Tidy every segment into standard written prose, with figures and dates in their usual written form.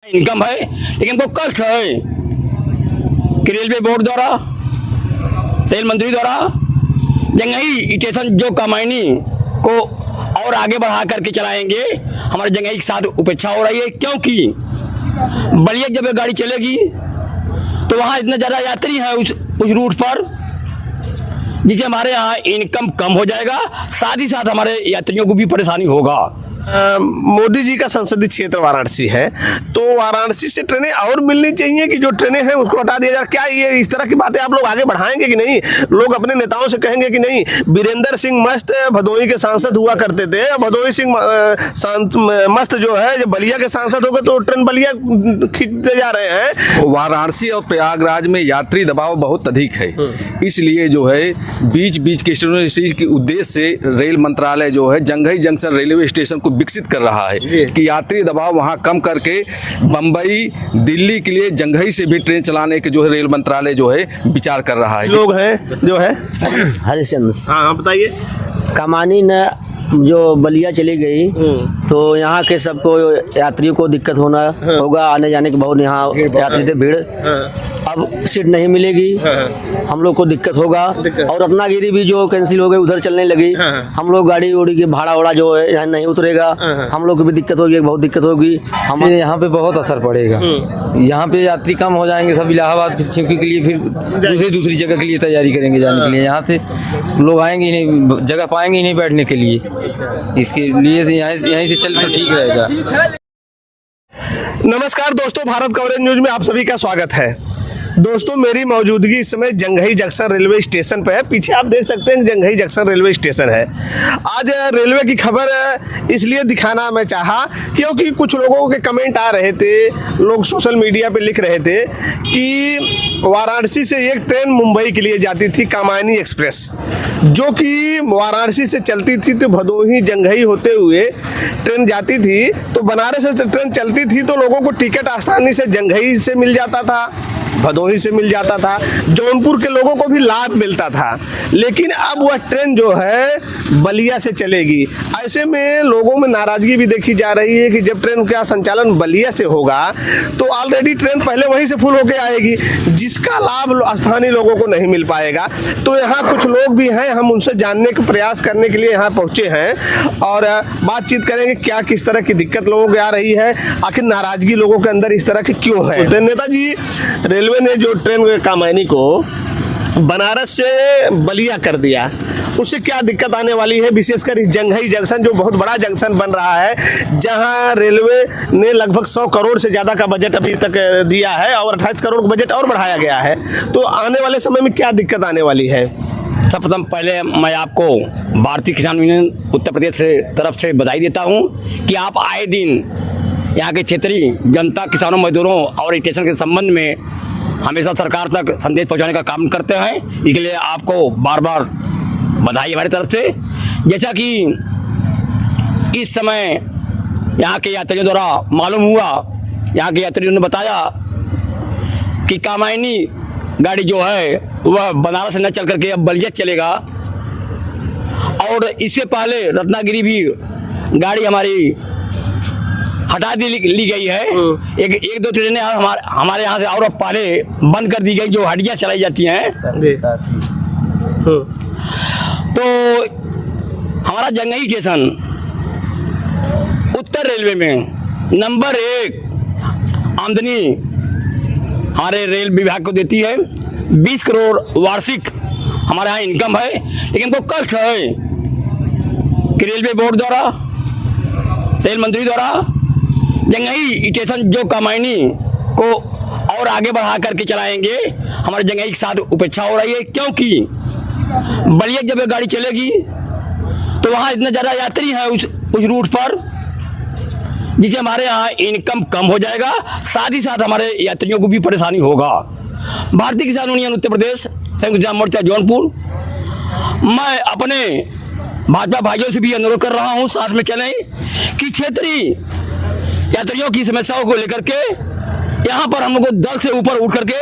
Income है, लेकिन वो कष्ट है कि रेलवे बोर्ड द्वारा, रेल मंत्री द्वारा जंघई स्टेशन जो कामायनी को और आगे बढ़ा करके चलाएंगे, हमारे जंघई के साथ उपेक्षा हो रही है। क्योंकि बलिया जब ये गाड़ी चलेगी तो वहाँ इतना ज़्यादा यात्री है उस रूट पर, जिससे हमारे यहाँ इनकम कम हो जाएगा, साथ ही साथ हमारे यात्रियों को भी परेशानी होगा। मोदी जी का संसदीय क्षेत्र वाराणसी है, तो वाराणसी से ट्रेनें और मिलनी चाहिए कि जो ट्रेनें हैं उसको हटा दिया जाए। क्या ये इस तरह की बातें आप लोग आगे बढ़ाएंगे कि नहीं? लोग अपने नेताओं से कहेंगे कि नहीं? वीरेंद्र सिंह मस्त भदोही के सांसद हुआ करते थे, भदोही सिंह मस्त जो है जब बलिया के सांसद हो गए तो ट्रेन बलिया खींचते जा रहे हैं। वाराणसी और प्रयागराज में यात्री दबाव बहुत अधिक है, इसलिए जो है बीच बीच के स्टेशनों के उद्देश्य से रेल मंत्रालय जो है जंघई जंक्शन रेलवे स्टेशन को विकसित कर रहा है कि यात्री दबाव वहां कम करके बम्बई दिल्ली के लिए जंघई से भी ट्रेन चलाने के जो है रेल मंत्रालय जो है विचार कर रहा है। लोग हैं जो है हरिश्चंद्र। हाँ बताइए। कमानी न जो बलिया चली गई तो यहाँ के सबको यात्रियों को दिक्कत होना होगा, आने जाने के बहुत यहाँ यात्री थे भीड़। अब सीट नहीं मिलेगी, हम लोग को दिक्कत होगा। और रत्नागिरी भी जो कैंसिल हो गई उधर चलने लगी, हम लोग गाड़ी उड़ी की भाड़ा उड़ा जो है यहाँ नहीं उतरेगा, हम लोग को भी दिक्कत होगी, बहुत दिक्कत होगी। हमें यहाँ पे बहुत असर पड़ेगा। यहाँ पे यात्री कम हो जाएंगे, सब इलाहाबाद के लिए फिर दूसरी जगह के लिए तैयारी करेंगे जाने के लिए। यहाँ से लोग आएंगे ही नहीं, जगह पाएंगे ही नहीं बैठने के लिए। इसके लिए यहीं से चले तो ठीक रहेगा। नमस्कार दोस्तों, भारत कवरेज न्यूज में आप सभी का स्वागत है। दोस्तों मेरी मौजूदगी इस समय जंघई जंक्शन रेलवे स्टेशन पर है। पीछे आप देख सकते हैं जंघई जंक्शन रेलवे स्टेशन है। आज रेलवे की खबर इसलिए दिखाना मैं चाहा क्योंकि कुछ लोगों के कमेंट आ रहे थे, लोग सोशल मीडिया पे लिख रहे थे कि वाराणसी से एक ट्रेन मुंबई के लिए जाती थी, कामायनी एक्सप्रेस, जो कि वाराणसी से चलती थी तो भदोही जंघई होते हुए ट्रेन जाती थी, तो बनारस से ट्रेन चलती थी तो लोगों को टिकट आसानी से जंघई से मिल जाता था, भदोही से मिल जाता था, जौनपुर के लोगों को भी लाभ मिलता था। लेकिन अब वह ट्रेन जो है बलिया से चलेगी। ऐसे में लोगों में नाराजगी भी देखी जा रही है कि जब ट्रेन का संचालन बलिया से होगा तो ऑलरेडी ट्रेन पहले वहीं से फुल होकर आएगी, जिसका लाभ स्थानीय लोगों को नहीं मिल पाएगा। तो यहाँ कुछ लोग भी हैं, हम उनसे जानने का प्रयास करने के लिए यहाँ पहुँचे हैं और बातचीत करेंगे क्या किस तरह की दिक्कत लोगों को आ रही है, आखिर नाराजगी लोगों के अंदर इस तरह की क्यों है। तो नेताजी, रेलवे ने जो ट्रेन कामायनी को बनारस से बलिया कर दिया, उससे क्या दिक्कत आने वाली है, विशेषकर इस जंघई जंक्शन जो बहुत बड़ा जंक्शन बन रहा है, जहां रेलवे ने लगभग 100 करोड़ से ज़्यादा का बजट अभी तक दिया है और 28 करोड़ का बजट और बढ़ाया गया है। तो आने वाले समय में क्या दिक्कत आने वाली है? सर्वप्रथम पहले मैं आपको भारतीय किसान यूनियन उत्तर प्रदेश से तरफ से बधाई देता हूं कि आप आए दिन यहाँ के क्षेत्रीय जनता, किसानों, मजदूरों और स्टेशन के संबंध में हमेशा सरकार तक संदेश पहुँचाने का काम करते हैं। इसके लिए आपको बार बार बधाई हमारी तरफ से। जैसा कि इस समय यहाँ के यात्रियों द्वारा मालूम हुआ, यहाँ के यात्रियों ने बताया कि कामायनी गाड़ी जो है वह बनारस से न चल करके अब बलिया चलेगा, और इससे पहले रत्नागिरी भी गाड़ी हमारी हटा ली गई है। एक दो ट्रेनें हमारे यहाँ से और पहले बंद कर दी गई, जो हड्डियाँ चलाई जाती हैं। तो हमारा जंघई स्टेशन उत्तर रेलवे में नंबर 1 आमदनी हमारे रेल विभाग को देती है। 20 करोड़ वार्षिक हमारे यहाँ इनकम है, लेकिन वो कष्ट है कि रेलवे बोर्ड द्वारा, रेल मंत्री द्वारा जंघई स्टेशन जो कामायनी को और आगे बढ़ा करके चलाएंगे, हमारे जंघई के साथ उपेक्षा हो रही है। क्योंकि बलिया जब गाड़ी चलेगी तो वहाँ इतना ज़्यादा यात्री है उस रूट पर, जिससे हमारे यहाँ इनकम कम हो जाएगा, साथ ही साथ हमारे यात्रियों को भी परेशानी होगा। भारतीय किसान यूनियन उत्तर प्रदेश संयुक्त किसान मोर्चा जौनपुर, मैं अपने भाजपा भाइयों से भी अनुरोध कर रहा हूँ, साथ में चलें कि क्षेत्रीय यात्रियों की समस्याओं को लेकर के यहाँ पर हम लोग को दल से ऊपर उठ करके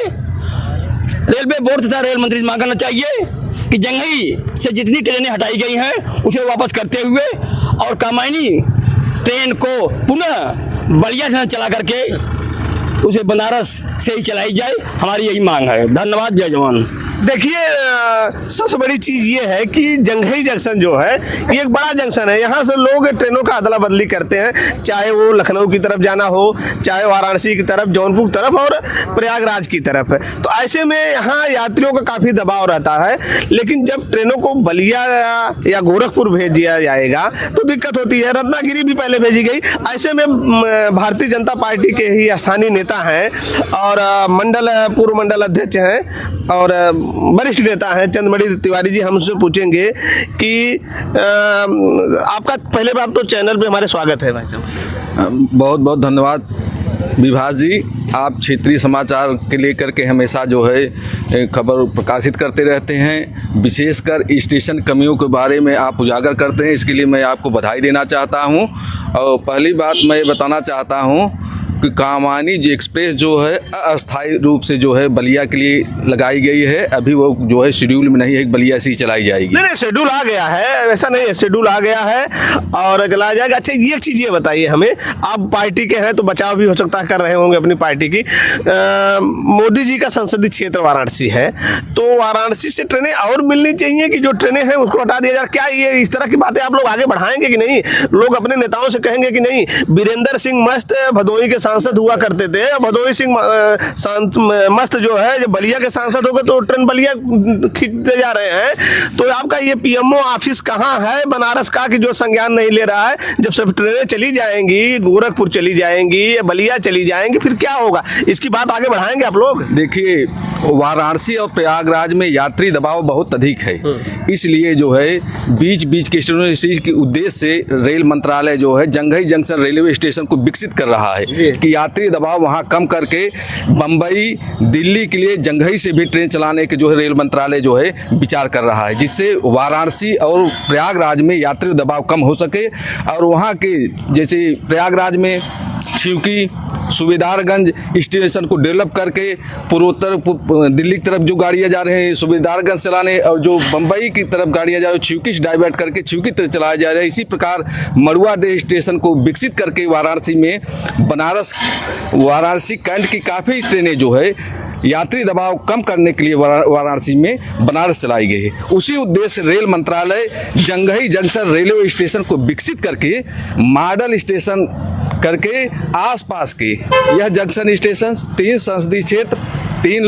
रेलवे बोर्ड तथा रेल मंत्री से मांग करना चाहिए कि जंघई से जितनी ट्रेनें हटाई गई हैं उसे वापस करते हुए और कामायनी ट्रेन को पुनः बलिया से चला करके उसे बनारस से ही चलाई जाए, हमारी यही मांग है। धन्यवाद, जय जवान। देखिए सबसे बड़ी चीज़ ये है कि जंघई जंक्शन जो है ये एक बड़ा जंक्शन है। यहाँ से लोग ट्रेनों का अदला बदली करते हैं, चाहे वो लखनऊ की तरफ जाना हो, चाहे वाराणसी की तरफ, जौनपुर की तरफ और प्रयागराज की तरफ। तो ऐसे में यहाँ यात्रियों का काफ़ी दबाव रहता है। लेकिन जब ट्रेनों को बलिया या गोरखपुर भेज दिया जाएगा तो दिक्कत होती है। रत्नागिरी भी पहले भेजी गई। ऐसे में भारतीय जनता पार्टी के ही स्थानीय नेता हैं और पूर्व मंडल अध्यक्ष हैं और वरिष्ठ नेता हैं चंद्रमणि तिवारी जी, हम उससे पूछेंगे कि आपका पहले बात तो चैनल पे हमारे स्वागत है भाई साहब। बहुत बहुत धन्यवाद विभास जी। आप क्षेत्रीय समाचार के लेकर के हमेशा जो है खबर प्रकाशित करते रहते हैं, विशेषकर स्टेशन कमियों के बारे में आप उजागर करते हैं, इसके लिए मैं आपको बधाई देना चाहता हूं। और पहली बात मैं बताना चाहता हूं कि कामानी जो एक्सप्रेस जो है अस्थायी रूप से जो है बलिया के लिए लगाई गई है। अभी वो जो है शेड्यूल में नहीं है, बलिया से ही चलाई जाएगी। नहीं, शेड्यूल आ गया है, वैसा नहीं है, शेड्यूल आ गया है और चलाया जाएगा। अच्छा, ये चीज़ ये बताइए हमें, आप पार्टी के हैं तो बचाव भी हो सकता है कर रहे होंगे अपनी पार्टी की। मोदी जी का संसदीय क्षेत्र वाराणसी है, तो वाराणसी से ट्रेनें और मिलनी चाहिए कि जो ट्रेनें हैं उसको हटा दिया जाए? क्या ये इस तरह की बातें आप लोग आगे बढ़ाएंगे कि नहीं? लोग अपने नेताओं से कहेंगे कि नहीं? वीरेंद्र सिंह मस्त भदोही के सांसद हुआ करते थे, भदोही सिंह मस्त जो है जब बलिया के सांसद हो गए तो ट्रेन बलिया खींचते जा रहे हैं। तो आपका ये पीएमओ ऑफिस कहाँ है बनारस का कि जो संज्ञान नहीं ले रहा है? जब सब ट्रेनें चली जाएंगी, गोरखपुर चली जाएंगी, बलिया चली जाएंगी, फिर क्या होगा? इसकी बात आगे बढ़ाएंगे आप लोग? देखिए, वाराणसी और प्रयागराज में यात्री दबाव बहुत अधिक है, इसलिए जो है बीच बीच के स्टेशनों के उद्देश्य से रेल मंत्रालय जो है जंघई जंक्शन रेलवे स्टेशन को विकसित कर रहा है कि यात्री दबाव वहां कम करके बम्बई दिल्ली के लिए जंघई से भी ट्रेन चलाने के जो है रेल मंत्रालय जो है विचार कर रहा है, जिससे वाराणसी और प्रयागराज में यात्री दबाव कम हो सके। और वहाँ के जैसे प्रयागराज में छिवकी सूबेदारगंज स्टेशन को डेवलप करके पूर्वोत्तर दिल्ली की तरफ जो गाड़ियाँ जा रहे हैं सूबेदारगंज चलाने, और जो बम्बई की तरफ गाड़ियाँ जा रही हैं छिवकी से डाइवर्ट करके छिवकी तरफ चलाया जा रहा है। इसी प्रकार मड़ुआ डे स्टेशन को विकसित करके वाराणसी में वाराणसी कैंट की काफ़ी ट्रेनें जो है यात्री दबाव कम करने के लिए वाराणसी में बनारस चलाई गई है। उसी उद्देश्य से रेल मंत्रालय जंघई जंक्शन रेलवे स्टेशन को विकसित करके मॉडल स्टेशन करके आसपास के यह जंक्शन स्टेशन 3 संसदीय क्षेत्र, 3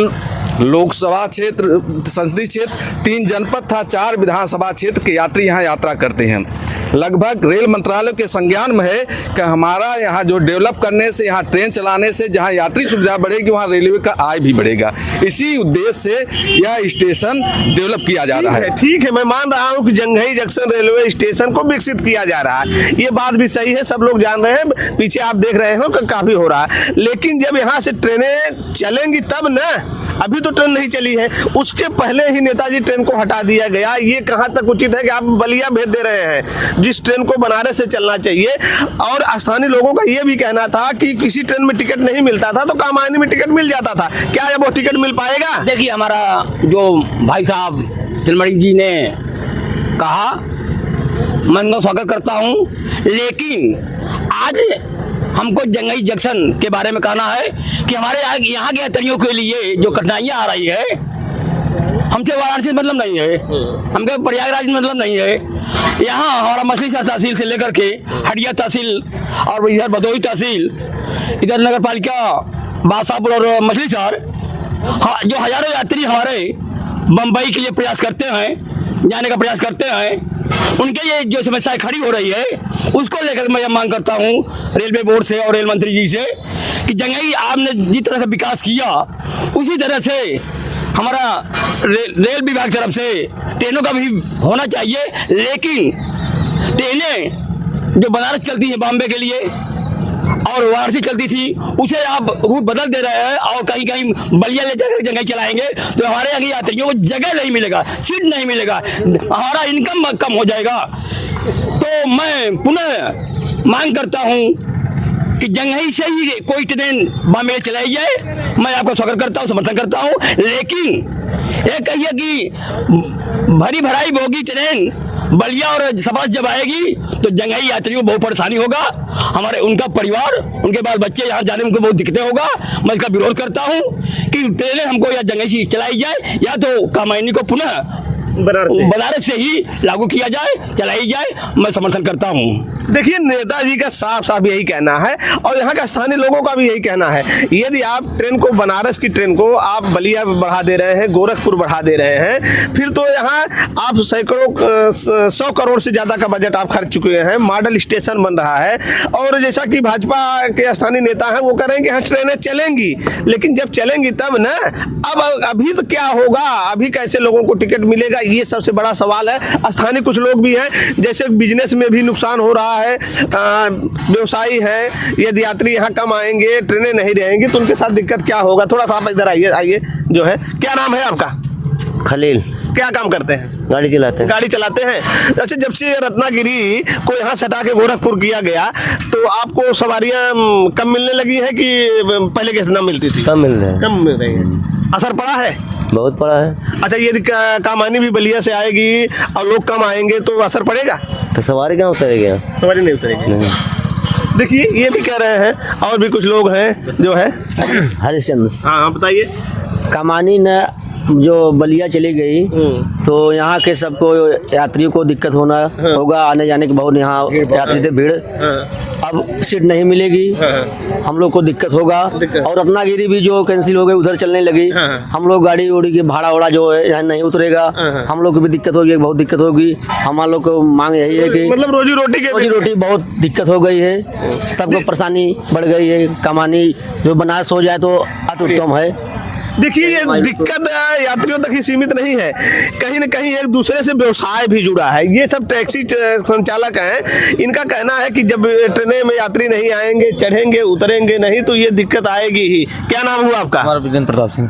लोकसभा क्षेत्र संसदीय क्षेत्र, 3 जनपद था 4 विधानसभा क्षेत्र के यात्री यहाँ यात्रा करते हैं। लगभग रेल मंत्रालय के संज्ञान में है कि हमारा यहाँ जो डेवलप करने से, यहाँ ट्रेन चलाने से जहाँ यात्री सुविधा बढ़ेगी वहाँ रेलवे का आय भी बढ़ेगा। इसी उद्देश्य से यह स्टेशन डेवलप किया जा रहा है। ठीक है, मैं मान रहा हूँ कि जंघई जंक्शन रेलवे स्टेशन को विकसित किया जा रहा है, ये बात भी सही है, सब लोग जान रहे हैं, पीछे आप देख रहे हो कि काफ़ी हो रहा है। लेकिन जब यहाँ से ट्रेनें चलेंगी तब न, अभी तो ट्रेन नहीं चली है, उसके पहले ही नेताजी ट्रेन को हटा दिया गया। ये कहाँ तक उचित है कि आप बलिया भेज दे रहे हैं जिस ट्रेन को बनारस से चलना चाहिए? और स्थानीय लोगों का ये भी कहना था कि किसी ट्रेन में टिकट नहीं मिलता था तो कामायनी में टिकट मिल जाता था। क्या अब वो टिकट मिल पाएगा? देखिए, हमारा जो भाई साहब चंद्रमणि जी ने कहा, मैं उनका स्वागत करता हूँ, लेकिन आज हमको जंघई जंक्शन के बारे में कहना है कि हमारे यहाँ के यात्रियों के लिए जो कठिनाइयाँ आ रही है, हमसे वाराणसी मतलब नहीं है, हमके प्रयागराज मतलब नहीं है। यहाँ हमारा मछलीशहर तहसील से लेकर के हटिया तहसील और इधर भदोही तहसील, इधर नगर पालिका बादशाहपुर और मछलीशहर, जो हजारों यात्री हमारे बम्बई के लिए प्रयास करते हैं, जाने का प्रयास करते हैं, उनके ये जो समस्याएं खड़ी हो रही है उसको लेकर मैं यह मांग करता हूँ रेलवे बोर्ड से और रेल मंत्री जी से कि जंघई आपने जिस तरह से विकास किया उसी तरह से हमारा रेल विभाग की तरफ से ट्रेनों का भी होना चाहिए। लेकिन ट्रेनें जो बनारस चलती हैं बॉम्बे के लिए और वाराणसी चलती थी, उसे आप रूट बदल दे रहे हैं और कहीं कहीं बलिया ले जाकर जंघई चलाएंगे तो हमारे यहाँ यात्रियों को जगह नहीं मिलेगा, सीट नहीं मिलेगा, हमारा इनकम कम हो जाएगा। तो मैं पुनः मांग करता हूँ कि जंघई से ही कोई ट्रेन बॉम्बे चलाई जाए। मैं आपका स्वागत करता हूँ, समर्थन करता हूँ, लेकिन ये कहिए कि भरी भराई बोगी ट्रेन बलिया और सभा जब आएगी तो जंघई यात्रियों को बहुत परेशानी होगा, हमारे उनका परिवार, उनके बाद बच्चे यहाँ जाने में उनको बहुत दिक्कतें होगा। मैं इसका विरोध करता हूँ कि ट्रेनें हमको या जंघई से चलाई जाए या तो कामायनी को पुनः बनारस से ही लागू किया जाए, चलाई जाए। मैं समर्थन करता हूँ। देखिए, नेताजी का साफ साफ यही कहना है और यहाँ का स्थानीय लोगों का भी यही कहना है। यदि आप ट्रेन को, बनारस की ट्रेन को आप बलिया बढ़ा दे रहे हैं, गोरखपुर बढ़ा दे रहे हैं, फिर तो यहाँ आप सैकड़ों 100 करोड़ से ज़्यादा का बजट आप खर्च चुके हैं, मॉडल स्टेशन बन रहा है। और जैसा कि भाजपा के स्थानीय नेता हैं वो कह रहे हैं कि हाँ ट्रेनें चलेंगी, लेकिन जब चलेंगी तब ना, अब अभी तो क्या होगा, अभी कैसे लोगों को टिकट मिलेगा, ये सबसे बड़ा सवाल है। स्थानीय कुछ लोग भी हैं, जैसे बिजनेस में भी नुकसान हो रहा है, व्यवसायी हैं, यदि यात्री यहाँ कम आएंगे, ट्रेनें नहीं रहेंगी तो उनके साथ दिक्कत क्या होगा। थोड़ा सा आप इधर आइए जो है। क्या नाम है आपका? खलील। क्या काम करते हैं? गाड़ी चलाते हैं। गाड़ी चलाते हैं। अच्छा, जब से रत्नागिरी को यहाँ से हटा के गोरखपुर किया गया तो आपको सवारियाँ कम मिलने लगी है कि पहले के इतना मिलती थी? कम मिल रहे हैं। कम मिल रही है। असर पड़ा है? बहुत पड़ा है। अच्छा, यदि कामानी भी बलिया से आएगी और लोग कम आएंगे तो असर पड़ेगा? तो सवारी कहाँ उतरेगी? सवारी नहीं उतरेगी। नहीं। देखिए, ये भी कह रहे हैं और भी कुछ लोग हैं जो है। हरिश्चंद्र। हाँ, बताइए। कमानी न जो बलिया चली गई तो यहाँ के सबको यात्रियों को दिक्कत होगा, आने जाने की बहुत यहाँ यात्री थे भीड़। अब सीट नहीं मिलेगी, हम लोग को दिक्कत होगा। और रत्नागिरी भी जो कैंसिल हो गई, उधर चलने लगी, हम लोग गाड़ी उड़ी की भाड़ा जो है यहाँ नहीं उतरेगा, हम लोग को भी दिक्कत होगी, बहुत दिक्कत होगी। हमारे लोग को मांग यही है कि मतलब रोजी रोटी बहुत दिक्कत हो गई है, सबको परेशानी बढ़ गई है। कमानी जो बनारस हो जाए तो अति उत्तम है। देखिए, ये दिक्कत यात्रियों तक ही सीमित नहीं है, कहीं न कहीं एक दूसरे से व्यवसाय भी जुड़ा है। ये सब टैक्सी संचालक हैं, इनका कहना है कि जब ट्रेनें में यात्री नहीं आएंगे, चढ़ेंगे उतरेंगे नहीं तो ये दिक्कत आएगी ही। क्या नाम हुआ आपका? वीरेंद्र प्रताप सिंह।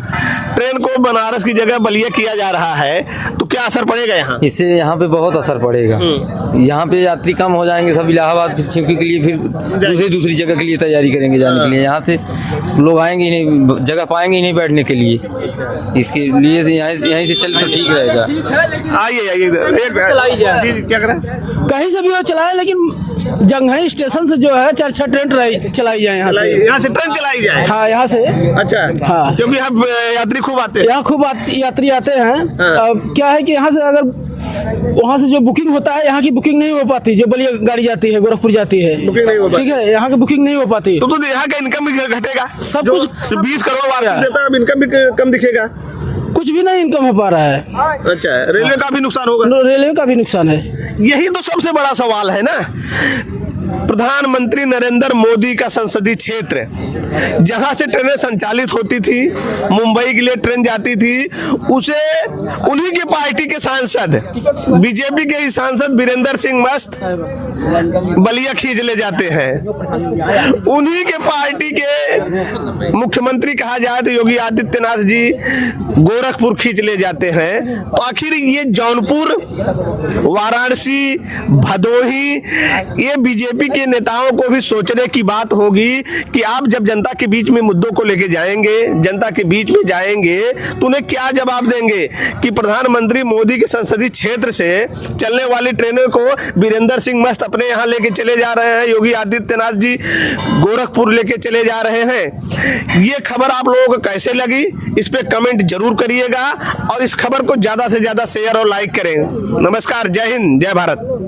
ट्रेन को बनारस की जगह बलिया किया जा रहा है तो क्या असर पड़ेगा यहाँ? इससे यहाँ पे बहुत असर पड़ेगा। यहाँ पे यात्री कम हो जाएंगे, सब इलाहाबाद के लिए फिर दूसरी जगह के लिए तैयारी करेंगे जाने के लिए। यहाँ से लोग आएंगे ही नहीं, जगह पाएंगे ही नहीं बैठने के लिए। इसके लिए यहीं से चले तो ठीक रहेगा। आइए जी, क्या करें? कहीं से भी वो चलाए, लेकिन जंघई स्टेशन से जो है 4-6 ट्रेन चलाई जाए यहाँ से ट्रेन चलाई जाए। हाँ, यहाँ से। अच्छा। हाँ, क्योंकि यहाँ यात्री खूब आते हैं। यहाँ खूब यात्री आते हैं। अब क्या है कि यहाँ से अगर वहाँ से जो बुकिंग होता है, यहाँ की बुकिंग नहीं हो पाती। जो बलिया गाड़ी जाती है, गोरखपुर जाती है, बुकिंग नहीं हो पाती। ठीक है, यहाँ की बुकिंग नहीं हो पाती तो यहाँ का इनकम भी घटेगा। सब कुछ 20 करोड़ वार्षिक देता है, अब इनकम भी कम दिखेगा। कुछ भी नहीं इनकम हो पा रहा है। अच्छा, रेलवे का भी नुकसान होगा। रेलवे का भी नुकसान है। यही तो सबसे बड़ा सवाल है ना। प्रधानमंत्री नरेंद्र मोदी का संसदीय क्षेत्र, जहां से ट्रेनें संचालित होती थी, मुंबई के लिए ट्रेन जाती थी, उसे उन्हीं की पार्टी के सांसद, बीजेपी के ही सांसद वीरेंद्र सिंह मस्त बलिया खींच ले जाते हैं। उन्हीं के पार्टी के मुख्यमंत्री कहा जाए तो योगी आदित्यनाथ जी गोरखपुर खींच ले जाते हैं। तो आखिर ये जौनपुर, वाराणसी, भदोही, ये बीजेपी के नेताओं को भी सोचने की बात होगी कि आप जब जनता के बीच में मुद्दों को लेके जाएंगे, जनता के बीच में जाएंगे तो उन्हें क्या जवाब देंगे कि प्रधानमंत्री मोदी के संसदीय क्षेत्र से चलने वाली ट्रेनों को वीरेंद्र सिंह मस्त अपने यहाँ लेके चले जा रहे हैं, योगी आदित्यनाथ जी गोरखपुर लेके चले जा रहे हैं। ये खबर आप लोगों को कैसे लगी, इस पे कमेंट जरूर करिएगा और इस खबर को ज्यादा से ज्यादा शेयर और लाइक करें। नमस्कार, जय हिंद, जय भारत।